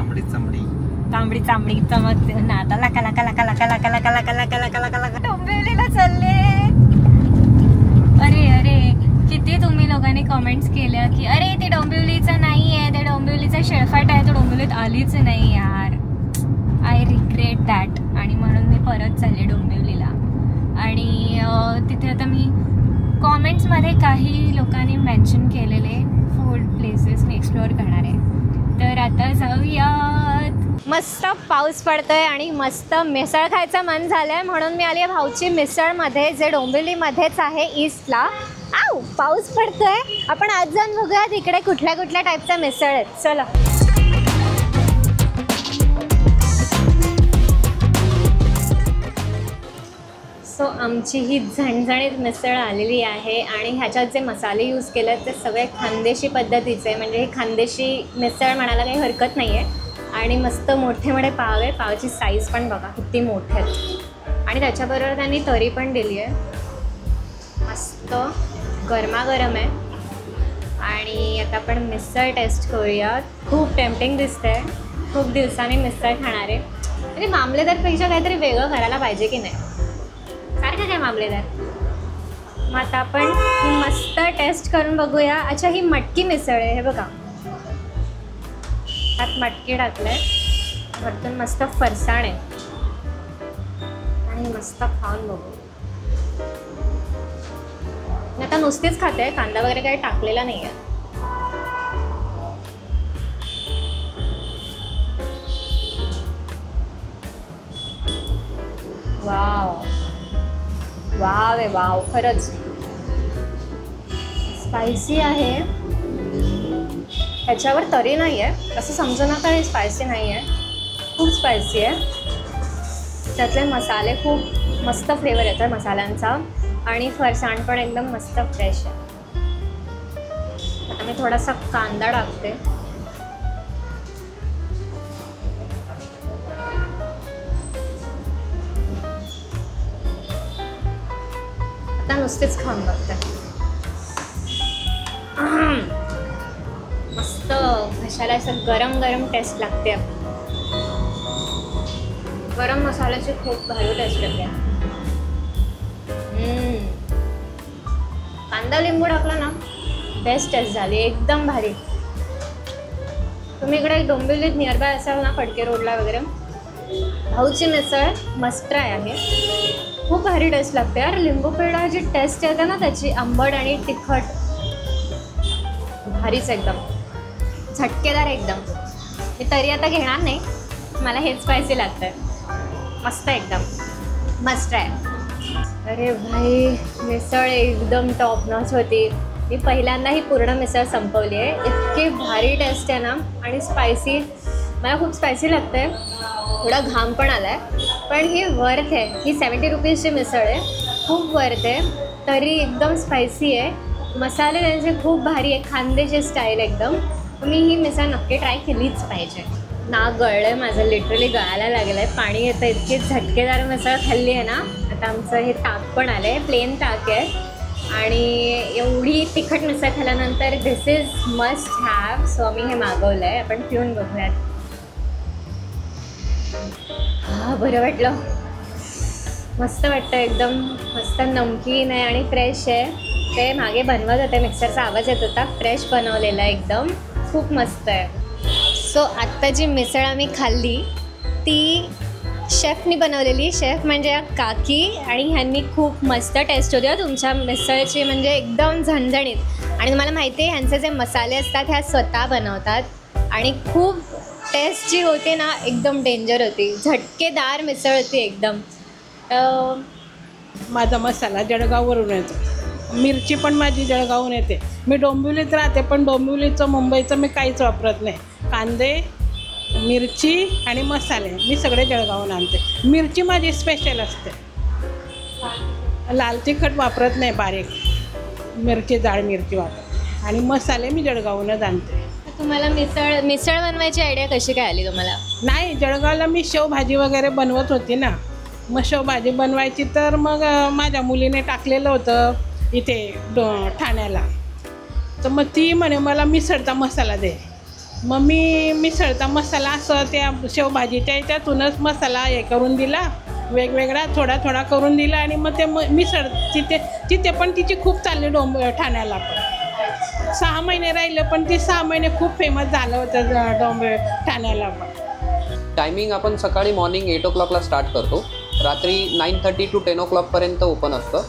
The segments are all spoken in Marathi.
तांबडी चमडी तांबडी चांबडी चमकते ना आता. लका लका लका लका लका लका लका लका लका लका लका डोंबिवलीला चालले. अरे अरे किती तुम्ही लोकांनी कमेंट्स केल्या की अरे ते डोंबिवलीचं नाही आहे, ते डोंबिवलीचा शेळफाट आहे, तो डोंबिवलीत आलीच नाही यार. I regret that. आणि म्हणून मी परत चालले डोंबिवलीला. आणि तिथे आता मी कॉमेंट्समध्ये काही लोकांनी मेन्शन केलेले फूड प्लेसेस मी एक्सप्लोअर करणार आहे. तर आता जाऊयात. मस्त पाऊस पडतोय आणि मस्त मिसळ खायचं मन झालंय म्हणून मी आली आहे भाऊची मिसळमध्ये, जे डोंबिवलीमध्येच आहे ईस्टला. आऊ पाऊस पडतोय. आपण आज जाऊन बघूयात इकडे कुठल्या कुठल्या टाईपच्या मिसळ आहेत. चला. सो आमची ही झणझणीत मिसळ आलेली आहे आणि ह्याच्यात जे मसाले यूज केले आहेत ते सगळे खानदेशी पद्धतीचे, म्हणजे ही खानदेशी मिसळ म्हणायला काही हरकत नाही आहे. आणि मस्त मोठे मोठे पाव आहे. पावाची साईज पण बघा किती मोठे आहेत. आणि त्याच्याबरोबर त्यांनी तरी पण दिली आहे. मस्त गरमागरम आहे. आणि आता आपण मिसळ टेस्ट करूयात. खूप टेम्पटिंग दिसते. खूप दिवसांनी मिसळ खाणार आहे. म्हणजे मामलेदारपेक्षा काहीतरी वेगळं करायला पाहिजे की नाही. सारखं काय मामलेदार. मग आता आपण ही मस्त टेस्ट करून बघूया. अच्छा ही मटकी मिसळ आहे. हे बघा त्यात मटकी टाकलं आहे. वरतून मस्त फरसाण आहे. आणि मस्त खाऊन बघू. मी आता नुसतीच खाते. कांदा वगैरे काही टाकलेला नाही आहे. वाव वाव आहे वाव. खरंच स्पायसी आहे. ह्याच्यावर तरी नाही आहे असं समजू नका. हे स्पायसी नाही आहे. खूप स्पायसी आहे. त्यातले मसाले खूप मस्त फ्लेवर येतात मसाल्यांचा. आणि फरसाण पण एकदम मस्त फ्रेश आहे. आता मी थोडासा कांदा टाकते. आता नुसतेच खाऊन बघते. मस्त घशाला असं गरम गरम टेस्ट लागते. गरम मसाल्याची खूप भारी टेस्ट येते. कांदा लिंबू टाकला ना बेस्ट टेस्ट झाली. एकदम भारी. तुम्ही इकडे डोंबिवलीत नियरबाय असाल ना फडके रोडला वगैरे, भाऊची मिसळ मस्ट ट्राय आहे. खूप भारी टेस्ट लागते यार. लिंबू पेढा जी टेस्ट येते ना त्याची, आंबट आणि तिखट, भारीच एकदम झटकेदार एकदम. मी तरी आता घेणार नाही. मला हेच स्पायसी लागतं आहे. मस्त एकदम मस्त आहे. अरे भाई मिसळ एकदम टॉप नॉच होती. मी पहिल्यांदा ही पूर्ण मिसळ संपवली आहे. इतकी भारी टेस्ट आहे ना. आणि स्पायसी, मला खूप स्पायसी लागतं आहे. थोडा घाम पण आला आहे. पण ही वर्थ आहे. ही 70 रुपीजची मिसळ आहे. खूप वर्थ आहे. तरी एकदम स्पायसी आहे. मसाले त्यांचे खूप भारी आहे. खानदेशी स्टाईल एकदम. मी ही मिसळ नक्की ट्राय केलीच पाहिजे. नाक गळलं आहे माझं. लिटरली गळायला लागलं आहे. पाणी येतं. इतकी झटकेदार मिसळ खाल्ली आहे ना. आता आमचं हे ताक पण आलं आहे. प्लेन ताक आहे. आणि एवढी तिखट मिसळ खाल्ल्यानंतर दिस इज मस्ट हॅव. सो आम्ही हे मागवलं आहे. आपण पिऊन बघूयात. हां बरं वाटलं. मस्त वाटतं एकदम. मस्त नमकीन आहे आणि फ्रेश आहे. ते मागे बनवत होते. मिक्सरचा आवाज येत होता. फ्रेश बनवलेला एकदम. खूप मस्त आहे. सो आत्ता जी मिसळ आम्ही खाल्ली ती शेफनी बनवलेली. शेफ म्हणजे काकी. आणि ह्यांनी खूप मस्त टेस्ट होती तुमच्या मिसळची. म्हणजे एकदम झणझणीत. आणि तुम्हाला माहिती आहे ह्यांचे जे मसाले असतात ह्या स्वतः बनवतात. आणि खूप टेस्ट जी होती ना एकदम डेंजर होती. झटकेदार मिसळ होती एकदम. माझा मसाला जळगाववरून येतो. मिरची पण माझी जळगावहून येते. मी डोंबिवलीत राहते पण डोंबिवलीचं मुंबईचं मी काहीच वापरत नाही. कांदे, मिरची आणि मसाले मी सगळे जळगावहून आणते. मिरची माझी स्पेशल असते. लाल तिखट वापरत नाही. बारीक मिरची, जाड मिरची वापरते. आणि मसाले मी जळगावहूनच आणते. तुम्हाला मिसळ बनवायची आयडिया कशी काय आली तुम्हाला? नाही, जळगावला मी शेवभाजी वगैरे बनवत होती ना. मग शेवभाजी बनवायची तर मग माझ्या मुलीने टाकलेलं होतं इथे ठाण्याला. तर मग ती म्हणे मला मिसळचा मसाला दे. मग मी मिसळचा मसाला असं त्या शेवभाजीच्या त्यातूनच मसाला हे करून दिला, वेगवेगळा थोडा थोडा करून दिला. आणि मग ते मिसळ तिथे पण तिची खूप चालली ठाण्याला पण 6 महिने राहिले, पण ते 6 महिने खूप फेमस झालं होतं ठाण्याला पण. टायमिंग आपण सकाळी मॉर्निंग 8 o'clockला स्टार्ट करतो, रात्री 9:30 to 10 o'clockपर्यंत ओपन असतं.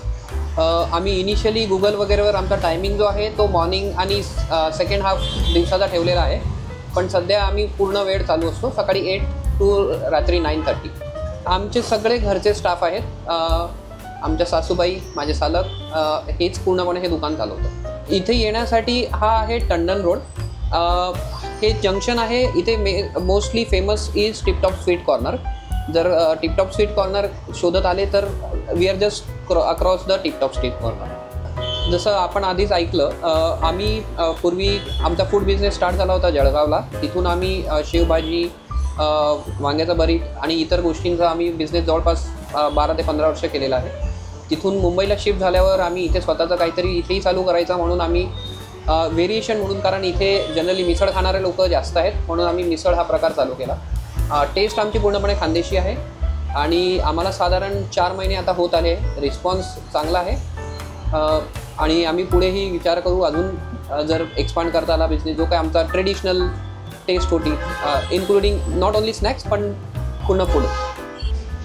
आम्ही इनिशियली गुगल वगैरेवर आमचा टायमिंग जो आहे तो मॉर्निंग आणि सेकंड हाफ दिवसाचा ठेवलेला आहे, पण सध्या आम्ही पूर्ण वेळ चालू असतो, सकाळी 8 to रात्री 9:30. आमचे सगळे घरचे स्टाफ आहेत, आमच्या सासूबाई, माझे सालक हेच पूर्णपणे हे दुकान चालवतं. इथे येण्यासाठी हा आहे टंडन रोड. हे जंक्शन आहे, इथे mostly famous is Tiptop Sweet Corner. जर टिपटॉप स्वीट कॉर्नर शोधत आले तर we are just across the Tiptop Sweet Corner. जसं आपण आधीच ऐकलं, आम्ही पूर्वी आमचा फूड बिझनेस स्टार्ट झाला होता जळगावला. तिथून आम्ही शेवभाजी, वांग्याचं भरीत आणि इतर गोष्टींचा आम्ही बिझनेस जवळपास 12 ते 15 वर्ष केलेला आहे. तिथून मुंबईला शिफ्ट झाल्यावर आम्ही इथे स्वतःचं काहीतरी इथेही चालू करायचं म्हणून आम्ही व्हेरिएशन म्हणून, कारण इथे जनरली मिसळ खाणारे लोक जास्त आहेत म्हणून आम्ही मिसळ हा प्रकार चालू केला. टेस्ट आमची पूर्णपणे खानदेशी आहे आणि आम्हाला साधारण 4 महिने आता होत आले. रिस्पॉन्स चांगला आहे आणि आम्ही पुढेही विचार करू अजून जर एक्सपांड करता आला बिझनेस, जो काय आमचा ट्रेडिशनल टेस्ट होती, इन्क्लुडिंग नॉट ओनली स्नॅक्स पण पूर्ण food.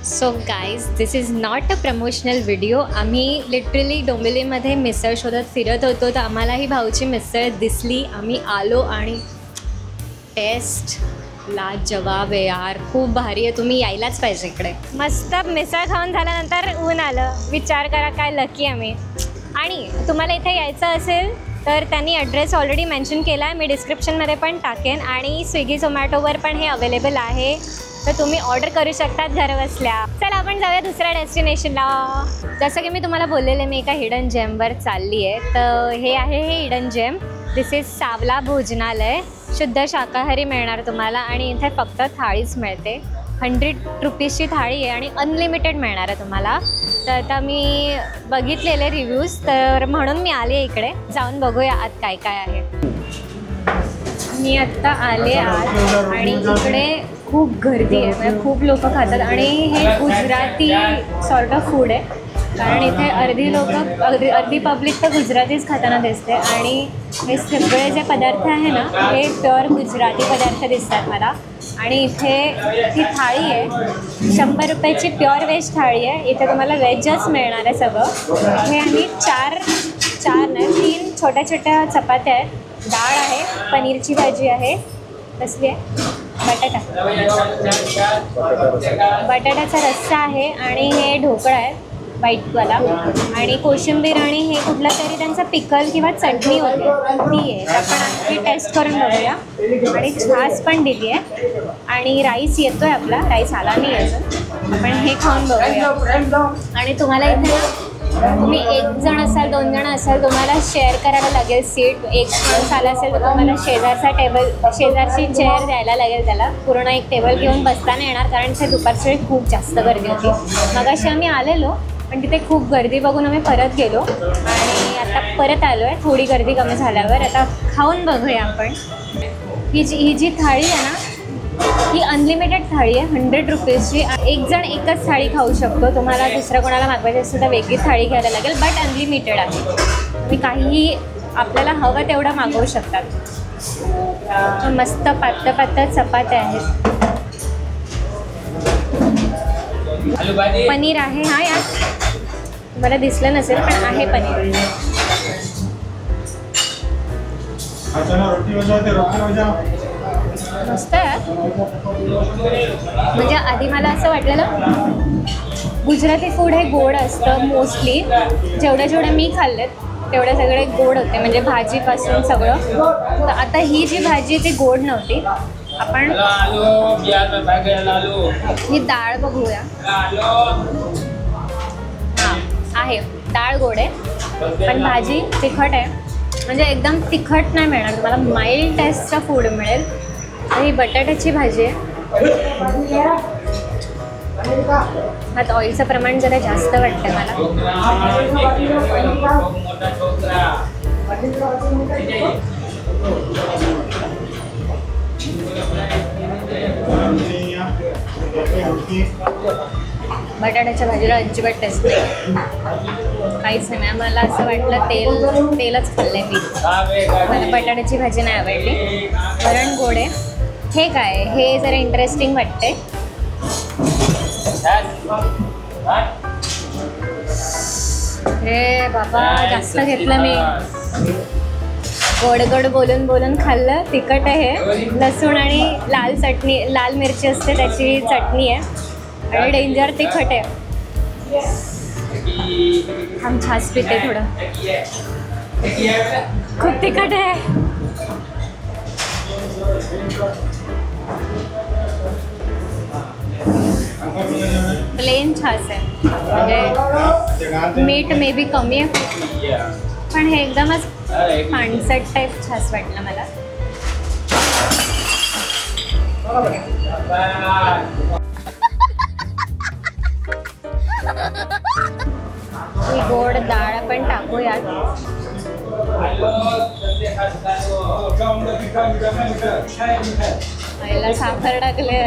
So guys, this is not a promotional video. आम्ही लिटरली डोंबिवलीमध्ये मिसळ शोधत फिरत होतो, तर आम्हाला ही भाऊची मिसळ दिसली. आम्ही आलो आणि टेस्ट लाजवाब आहे यार, खूप भारी आहे. तुम्ही यायलाच पाहिजे इकडे. मस्त मिसळ खाऊन झाल्यानंतर ऊन आलं, विचार करा काय लकी आम्ही. आणि तुम्हाला इथे यायचं असेल तर त्यांनी ॲड्रेस ऑलरेडी मेन्शन केला आहे, मी डिस्क्रिप्शनमध्ये पण टाकेन. आणि स्विगी झोमॅटोवर पण हे अवेलेबल आहे, तर तुम्ही ऑर्डर करू शकतात घरबसल्या. चला आपण जाऊया दुसऱ्या डेस्टिनेशनला. जसं की मी तुम्हाला बोललेले, मी एका हिडन जेमवर चालली आहे. तर हे आहे हे हिडन जेम. दिस इज सावला भोजनालय. शुद्ध शाकाहारी मिळणार तुम्हाला आणि इथे फक्त थाळीच मिळते. 100 रुपीजची थाळी आहे आणि अनलिमिटेड मिळणार आहे तुम्हाला. तर आता मी बघितलेले रिव्ह्यूज, तर म्हणून मी आले इकडे. जाऊन बघूया आत काय काय आहे. मी आत्ता आले आत आणि इकडे खूप गर्दी आहे, म्हणजे खूप लोक खातात. आणि हे गुजराती सॉर्ट ऑफ फूड आहे, कारण इथे अर्धी पब्लिक तर गुजरातीच खाताना दिसते. आणि हे सगळे जे पदार्थ आहे ना, हे प्युअर गुजराती पदार्थ दिसतात मला. आणि इथे ही थाळी आहे, 100 रुपयाची प्युअर व्हेज थाळी आहे. इथे तुम्हाला व्हेजच मिळणार आहे सगळं. हे आणि 3 छोट्या छोट्या चपात्या आहेत, डाळ आहे, पनीरची भाजी आहे, कसली आहे, बटाट्याचा रस्सा आहे आणि हे ढोकळा आहे व्हाईटवाला आणि कोशिंबीर आणि हे कुठलं तरी त्यांचं पिकल किंवा चटणी होती ती आहे. आपण आणखी टेस्ट करून बघूया. आणि छास पण दिली आहे आणि राईस येतोय आपला, राईस आला नाही अजून. आपण हे खाऊन बघूया. आणि तुम्हाला इथे तुम्ही 1 जण असाल, 2 जण असाल, तुम्हाला शेअर करायला लागेल सीट. 1 माणूस आला असेल तर तुम्हाला शेजारची चेअर द्यायला लागेल त्याला. पूर्ण एक टेबल घेऊन बसता नाही येणार, कारण ते दुपारच्या वेळी खूप जास्त गर्दी होती. मगाशी आम्ही आलेलो पण तिथे खूप गर्दी बघून आम्ही परत गेलो आणि आता परत आलो आहे थोडी गर्दी कमी झाल्यावर. आता खाऊन बघूया आपण. ही जी थाळी आहे ना, ही अनलिमिटेड थाळी आहे, 100 रुपीजची. 1 जण एकच थाळी खाऊ शकतो. तुम्हाला दुसरं कोणाला मागवायचं असेल तर वेगळी थाळी घ्यायला लागेल, बट अनलिमिटेड आहे. तुम्ही काहीही आपल्याला हवं तेवढं मागवू शकतात. मस्त पातळ चपात्या आहेत, पनीर आहे. हा यार मला दिसलं नसेल पण आहे पनीर. मस्त आहे. म्हणजे आधी मला असं वाटलेलं गुजराती फूड हे गोड असतं मोस्टली. जेवढे मी खाल्लेत तेवढे सगळे गोड होते, म्हणजे भाजीपासून सगळं. तर आता ही जी भाजी ती गोड नव्हती. आपण ही डाळ बघूया. हां आहे, डाळ गोड आहे पण भाजी तिखट आहे. म्हणजे एकदम तिखट नाही मिळणार तुम्हाला, माइल्ड टेस्टचं फूड मिळेल. ही बटाट्याची भाजी आहे. ह्यात ऑइलचं प्रमाण जरा जास्त वाटतं मला. बटाट्याच्या भाजीला अजिबात टेस्ट नाही, काहीच नाही. मला असं वाटलं तेलच खाल्लंय मी. मला बटाट्याची भाजी नाही आवडली. वरण गोड आहे. हे काय, हे जरा इंटरेस्टिंग वाटते. हे बाबा जास्त घेतलं मी. गोड गोड बोलून बोलून खाल्लं. तिखट आहे, लसूण आणि लाल चटणी, लाल मिरची असते त्याची चटणी आहे आणि डेंजर तिखट आहे. हम छास पिते थोडं. खूप तिखट आहे. प्लेन छास आहे, म्हणजे मीठ मे बी कमी आहे, पण हे एकदमच पाणसट टाईप छास वाटलं मला. ही गोड डाळ पण टाकूयात. ह्याला साखर टाकले.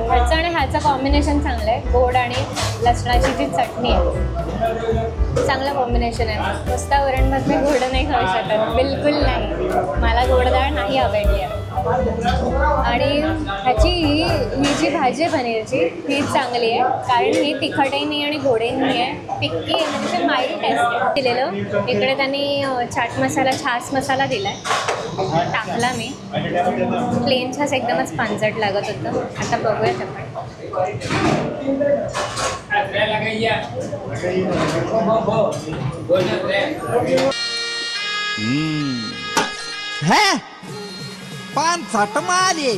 ह्याचं आणि ह्याचं कॉम्बिनेशन चांगलं आहे. गोड आणि लसणाची जी चटणी आहे, चांगलं कॉम्बिनेशन आहे. नुसता वरण भात मी गोड नाही खाऊ शकत, बिलकुल नाही. मला गोड डाळ नाही आवडली आहे. आणि ह्याची ही जी भाजी आहे पनीरची, ही चांगली आहे, कारण ही तिखटही नाही आणि गोडही नाही आहे. फिक्की आहे, म्हणजे माईल्ड टेस्ट दिलेलं. इकडे त्यांनी चाट मसाला, छास मसाला दिला आहे, टाकला मी. प्लेन छास एकदमच पांचट लागत होतं. आता बघूयात आपण. पान साठ मारे.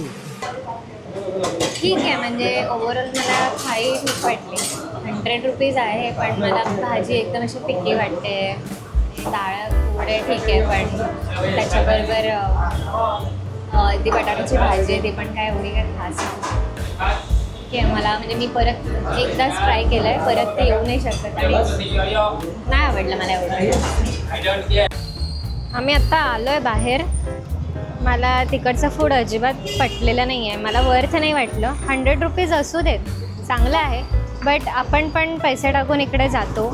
ठीक आहे, म्हणजे ओव्हरऑल मला थाळी खूप वाटली. 100 रुपीज आहे, पण मला भाजी एकदम अशी फिक्की वाटते. डाळ थोडे ठीक आहे, पण त्याच्याबरोबर ती बटाट्याची भाजी आहे, ती पण काय एवढी काय खास नाही. ठीक आहे, मला म्हणजे मी परत एकदाच ट्राय केलं आहे, परत ते येऊ नाही शकत आणि नाही आवडलं मला एवढं. आम्ही आत्ता आलो आहे बाहेर. मला तिकडचं फूड अजिबात पटलेलं नाही आहे. मला वर्थ नाही वाटलं. 100 रुपीज असू देत, चांगलं आहे, बट आपण पण पैसे टाकून इकडे जातो,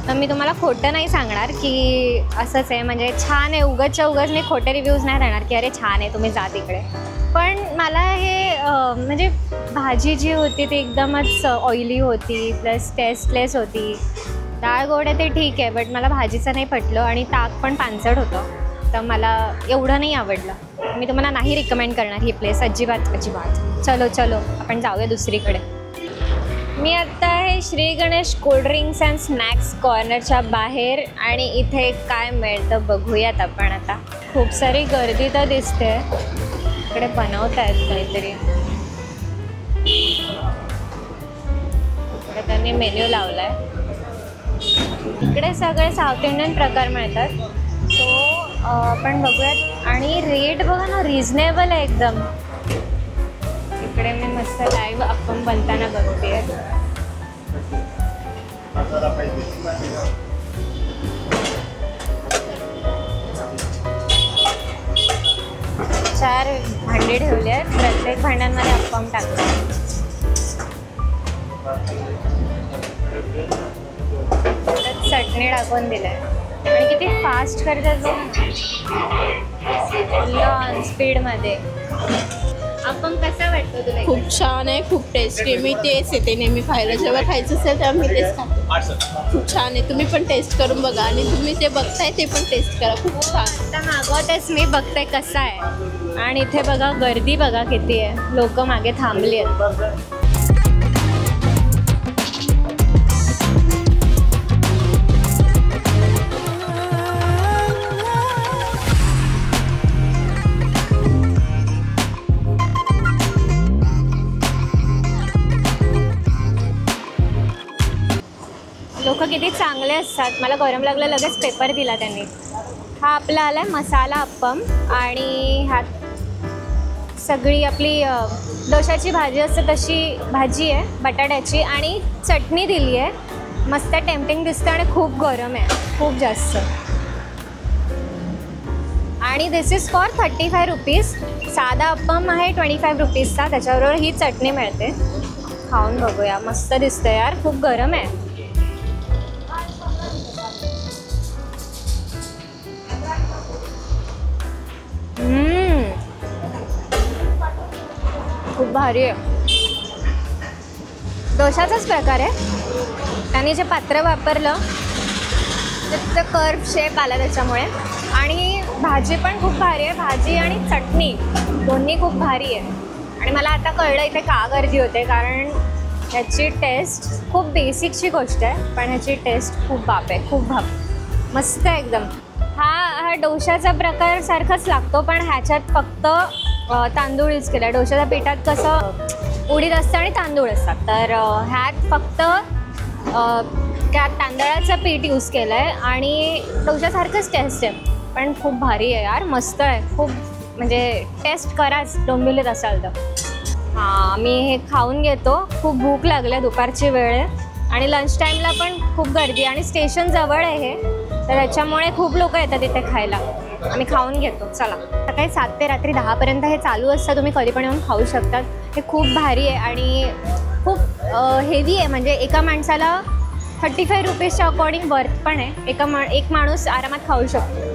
तर मी तुम्हाला खोटं नाही सांगणार की असंच आहे, म्हणजे छान आहे. उगाचच्या उगाच मी खोटे रिव्ह्यूज नाही देणार की अरे छान आहे, तुम्ही जा तिकडे. पण मला हे म्हणजे भाजी जी होती ती एकदमच ऑइली होती, प्लस टेस्टलेस होती. डाळ गोड आहे ते ठीक आहे, बट मला भाजीचं नाही पटलं आणि ताक पण पांचट होतं, तर मला एवढं नाही आवडलं. मी तुम्हाला नाही रिकमेंड करणार ही प्लेस, अजिबात अजिबात. चलो आपण जाऊया दुसरीकडे. मी आत्ता आहे Shri Ganesh cold drinks and snacks कॉर्नरच्या बाहेर आणि इथे काय मिळतं बघूयात आपण आता. खूप सारी गर्दी तर दिसते. इकडे बनवत आहेत काहीतरी. इकडे त्यांनी मेन्यू लावला आहे. इकडे सगळे साऊथ इंडियन प्रकार मिळतात, सो आपण बघूयात. आणि रेट बघा ना, रिजनेबल आहे एकदम. इकडे मी मस्त लाईव्ह अप्पम बनताना बघते. 4 भांडी ठेवली आहेत, प्रत्येक भांड्यांमध्ये अप्पम टाकतात. चटणी टाकून दिलंय आणि किती फास्ट करतात ऑन स्पीडमध्ये. अप्पम कसा वाटतो तुला? खूप छान आहे, खूप टेस्टी. मी तेच येते नेहमी खायला, जेव्हा खायचं असेल तेव्हा मी तेच खाते. खूप छान आहे, तुम्ही पण टेस्ट करून बघा आणि तुम्ही जे बघताय ते पण टेस्ट करा. खूप छान. आता मागवतेच मी, बघते कसं आहे. आणि इथे बघा गर्दी बघा किती आहे, लोक मागे थांबली आहेत. लोक किती चांगले असतात. मला गरम लागलं, लगेच पेपर दिला त्यांनी. हा आपला आला आहे मसाला अप्पम आणि ह्यात सगळी आपली डोशाची भाजी असते तशी भाजी आहे, बटाट्याची, आणि चटणी दिली आहे. मस्त टेम्पटिंग दिसतं आणि खूप गरम आहे, खूप जास्त. आणि दिस इज फॉर 35 रुपीज. साधा अप्पम आहे 25 रुपीजचा, त्याच्याबरोबर ही चटणी मिळते. खाऊन बघूया, मस्त दिसतंय यार, खूप गरम आहे. खूप भारी आहे. डोशाचाच प्रकार आहे. त्यांनी जे पात्र वापरलं त्याचं कर्व शेप आला त्याच्यामुळे. आणि भाजी पण खूप भारी आहे. भाजी आणि चटणी दोन्ही खूप भारी आहे. आणि मला आता कळलं इथे का गर्दी होते, कारण ह्याची टेस्ट खूप बेसिकची गोष्ट आहे, पण ह्याची टेस्ट खूप बाप आहे, खूप भाप मस्त आहे एकदम. हा डोशाचा प्रकार सारखाच लागतो, पण ह्याच्यात फक्त तांदूळ यूज केला. डोशाच्या पिठात कसं उडीद असतं आणि तांदूळ असतात, तर ह्यात फक्त त्यात तांदळाचं पीठ यूज केलं आहे आणि डोशासारखंच टेस्ट आहे. पण खूप भारी आहे यार, मस्त आहे खूप. म्हणजे टेस्ट कराच डोंबिवलीत असाल तर. हां, मी हे खाऊन घेतो. खूप भूक लागली, दुपारची वेळ आहे आणि लंच टाईमला पण खूप गर्दी आणि स्टेशन जवळ आहे हे, तर त्याच्यामुळे खूप लोक येतात इथे खायला. आम्ही खाऊन घेतो. चला, सकाळी 7 ते रात्री 10पर्यंत हे चालू असतं. तुम्ही कधी पण येऊन खाऊ शकतात. हे खूप भारी आहे आणि खूप हेवी आहे. म्हणजे एका माणसाला 35 रुपीजच्या अकॉर्डिंग वर्थ पण आहे. एक माणूस आरामात खाऊ शकतो.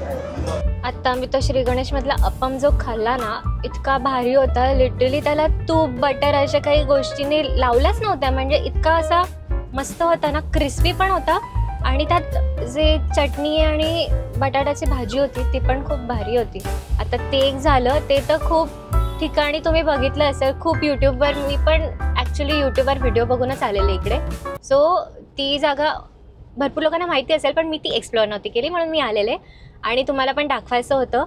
आत्ता मी तो श्री गणेशमधला अप्पम जो खाल्ला ना, इतका भारी होता. लिटरली त्याला तूप बटर अशा काही गोष्टीने लावल्याच नव्हत्या. म्हणजे इतका असा मस्त होता ना, क्रिस्पी पण होता आणि त्यात जे चटणी आणि बटाट्याची भाजी होती ती पण खूप भारी होती. आता ते एक झालं. ते तर खूप ठिकाणी तुम्ही बघितलं असेल, खूप यूट्यूबवर. मी पण ॲक्च्युली यूट्यूबवर व्हिडिओ बघूनच आलेले इकडे. सो ती जागा भरपूर लोकांना माहिती असेल, पण मी ती एक्सप्लोअर नव्हती केली, म्हणून मी आलेले आणि तुम्हाला पण दाखवायचं होतं.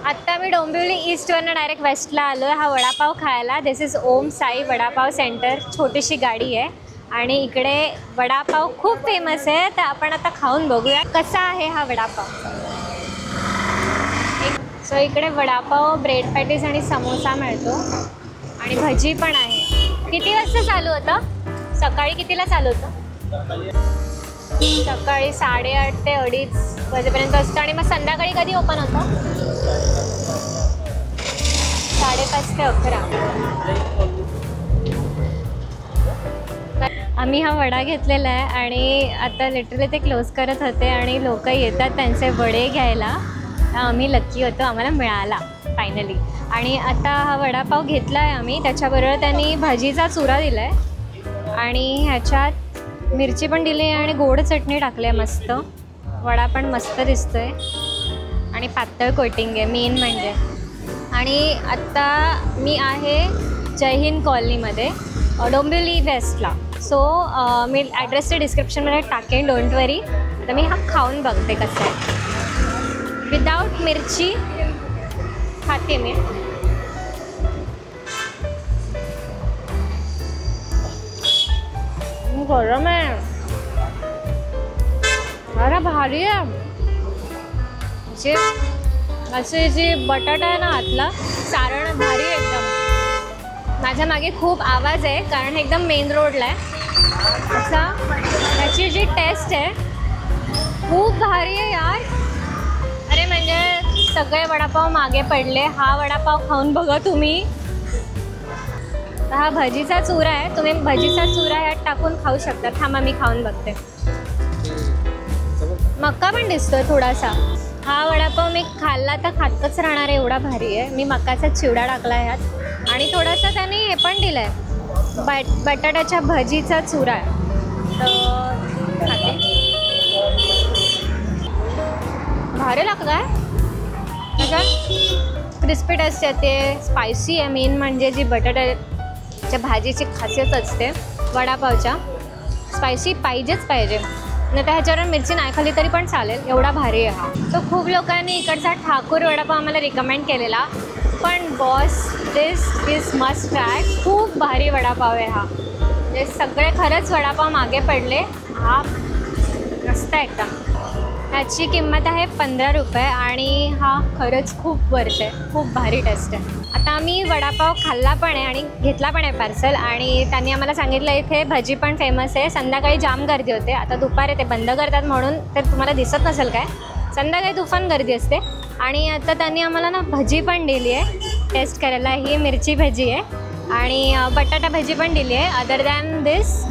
आत्ता मी डोंबिवली ईस्टवरनं डायरेक्ट वेस्टला आलो आहे हा वडापाव खायला. This is Om Sai vada pav centre. छोटीशी गाडी आहे आणि इकडे वडापाव खूप फेमस आहे, तर आपण आता खाऊन बघूया कसा आहे हा वडापाव. सो इकडे वडापाव, ब्रेड पॅटीस आणि समोसा मिळतो आणि भजी पण आहे. किती वाजता चालू होतं? सकाळी कितीला चालू होतं? सकाळी 8:30 ते 2:30 वाजेपर्यंत असतं. आणि मग संध्याकाळी कधी ओपन होतं? 5:30 ते 11. आम्ही हा वडा घेतलेला आहे आणि आता लिटरली ते क्लोज करत होते आणि लोक येतात त्यांचे वडे घ्यायला. आम्ही लक्की होतो, आम्हाला मिळाला फायनली. आणि आता हा वडापाव घेतला आहे आम्ही. त्याच्याबरोबर त्यांनी भाजीचा चुरा दिला आहे आणि ह्याच्यात मिरची पण दिली आहे आणि गोड चटणी टाकली आहे. मस्त वडा पण मस्त दिसतो आहे आणि पातळ कोटिंग आहे मेन म्हणजे. आणि आत्ता मी आहे जय हिंद कॉलनीमध्ये डोंबिवली वेस्टला. सो मी ॲड्रेसचे डिस्क्रिप्शनमध्ये टाकेन, डोंट वरी. तर मी हा खाऊन बघते कसं आहे. विदाऊट मिरची खाते मी. गरम आहे, अरे भारी आहे. जे असे जे बटाटा आहे ना आतला, सारण भारी आहे एकदम. माझ्या मागे खूप आवाज आहे कारण एकदम मेन रोडला आहे. असा त्याची जी टेस्ट आहे खूप भारी आहे यार. अरे म्हणजे सगळे वडापाव मागे पडले. हा वडापाव खाऊन बघा तुम्ही. हा भजीचा चुरा आहे. तुम्ही भजीचा चुरा यात टाकून खाऊ शकता. थांबा मी खाऊन बघते. मका पण दिसतोय थोडासा. हा वडापाव मी खाल्ला तर खातच राहणार आहे, एवढा भारी आहे. मी मकाचा चिवडा टाकला आहे ह्यात आणि थोडासा त्याने हे पण दिलं आहे, बटाट्याच्या भजीचा चुरा आहे. तर खाते. भारी लागलं आहे. त्याच्यात क्रिस्पी टेस्ट येते, स्पायसी आहे. मेन म्हणजे जी बटाट्याच्या भाजीची खासियत असते वडापावच्या, स्पायसी पाहिजेच पाहिजे. नाही तर ह्याच्यावर मिरची नाही खाली तरी पण चालेल, एवढा भारी आहे हा. तो खूप लोकांनी इकडचा ठाकूर वडापाव आम्हाला रिकमेंड केलेला, पण boss this is must try. खूप भारी वडापाव आहे हा. म्हणजे सगळे खरंच वडापाव मागे पडले. हा मस्त आहे एकदम. ह्याची किंमत आहे 15 रुपये आणि हा खरंच खूप वर्थ आहे. खूप भारी टेस्ट आहे. आता आम्ही वडापाव खाल्ला पण आहे आणि घेतला पण आहे पार्सल. आणि त्यांनी आम्हाला सांगितलं इथे भजी पण फेमस आहे. संध्याकाळी जाम गर्दी होते. आता दुपार ते बंद करतात म्हणून ते तुम्हाला दिसत नसेल काय. संध्याकाळी तुफान गर्दी असते. आणि आता त्यांनी आम्हाला ना भजी पण दिली आहे टेस्ट करायला. ही मिरची भजी आहे आणि बटाटा भजी पण दिली आहे. अदर दॅन दिस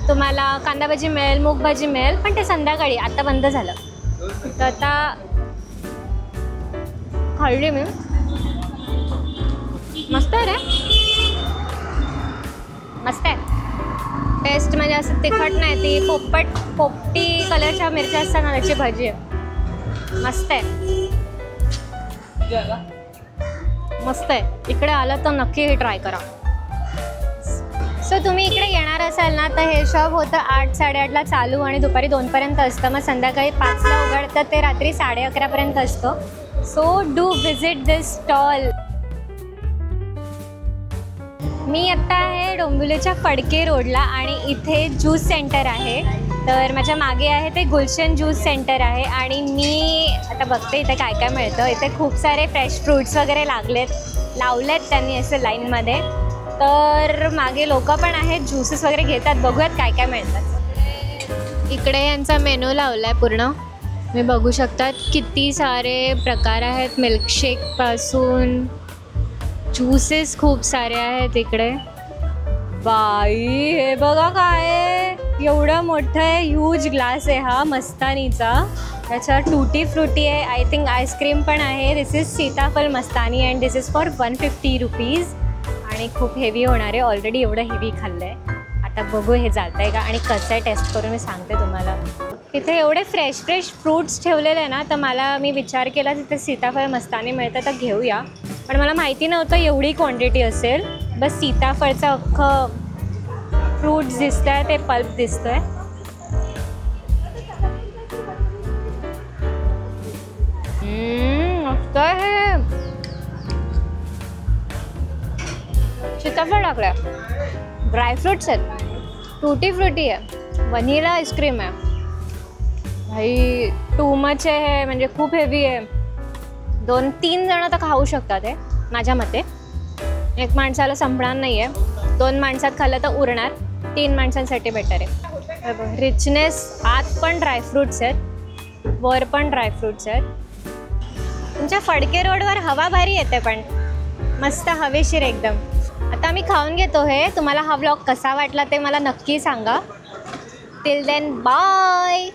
तुम्हाला कांदा भजी मिळेल, मूग भाजी मिळेल, पण ते संध्याकाळी, आता बंद झालं. तर आता खाल्ली मी. मस्त आहे रे, मस्त आहे. टेस्ट म्हणजे असं तिखट नाही, ती पोपटी कलरच्या मिरच्या असतात ना त्याची भजी आहे. मस्त आहे, मस्त आहे. इकडे आलं तर नक्की हे ट्राय करा. सो तुम्ही इकडे येणार असाल ना तर हे शॉप होतं 8-8:30ला चालू आणि दुपारी 2पर्यंत असतं. मग संध्याकाळी 5ला उघडतं ते रात्री 11:30पर्यंत असतं. So do visit this stall. मी आत्ता आहे डोंबिवलीच्या फडके रोडला आणि इथे ज्यूस सेंटर आहे. तर माझ्या मागे आहे ते गुलशन ज्यूस सेंटर आहे आणि मी आता बघते इथे काय काय मिळतं. इथे खूप सारे फ्रेश फ्रूट्स वगैरे लावलेत त्यांनी असं लाईनमध्ये. तर मागे लोक पण आहेत, ज्यूसेस वगैरे घेतात. बघूयात काय काय मिळतात. इकडे यांचा मेनू लावला आहे पूर्ण. मी बघू शकतात किती सारे प्रकार आहेत, मिल्कशेकपासून ज्यूसेस खूप सारे आहेत इकडे. बाई हे बघा काय आहे, एवढा मोठा आहे, ह्यूज ग्लास आहे हा मस्तानीचा. त्याच्यावर टूटी फ्रुटी आहे, आय थिंक आईस्क्रीम पण आहे. दिस इज सीताफळ मस्तानी and this is for 150 rupees. आणि खूप हेवी होणार आहे, ऑलरेडी एवढं हेवी खाल्लं आहे. आता बघू हे जातं आहे का आणि कसं आहे टेस्ट करून मी सांगते तुम्हाला. तिथे एवढे फ्रेश फ्रूट्स ठेवलेले आहे ना, तर मी विचार केला तिथे सीताफळ मस्तानी मिळतं तर घेऊया. पण मला माहिती नव्हतं एवढी क्वांटिटी असेल. बस सीताफळचं अख्खं फ्रूट्स दिसतं आहे, ते पल्प दिसतं आहे. मस्त आहे. सीताफळ टाकलं आहे, ड्रायफ्रूट्स आहेत, टूटी फ्रुटी आहे, वनिला आईस्क्रीम आहे. भाई टू मच आहे, म्हणजे खूप हेवी आहे. 2-3 जण तर खाऊ शकतात हे माझ्या मते. एक माणसाला संपणार नाही आहे, 2 माणसात खाल्लं तर उरणार. 3 माणसांसाठी बेटर आहे. रिचनेस, आत पण ड्रायफ्रूट्स आहेत, वर पण ड्रायफ्रूट्स आहेत. तुमच्या फडके रोडवर हवा भारी येते, पण मस्त हवेशीर एकदम. आता मी खाऊन घेतो हे. तुम्हाला हा व्लॉग कसा वाटला ते मला नक्की सांगा. Till then bye.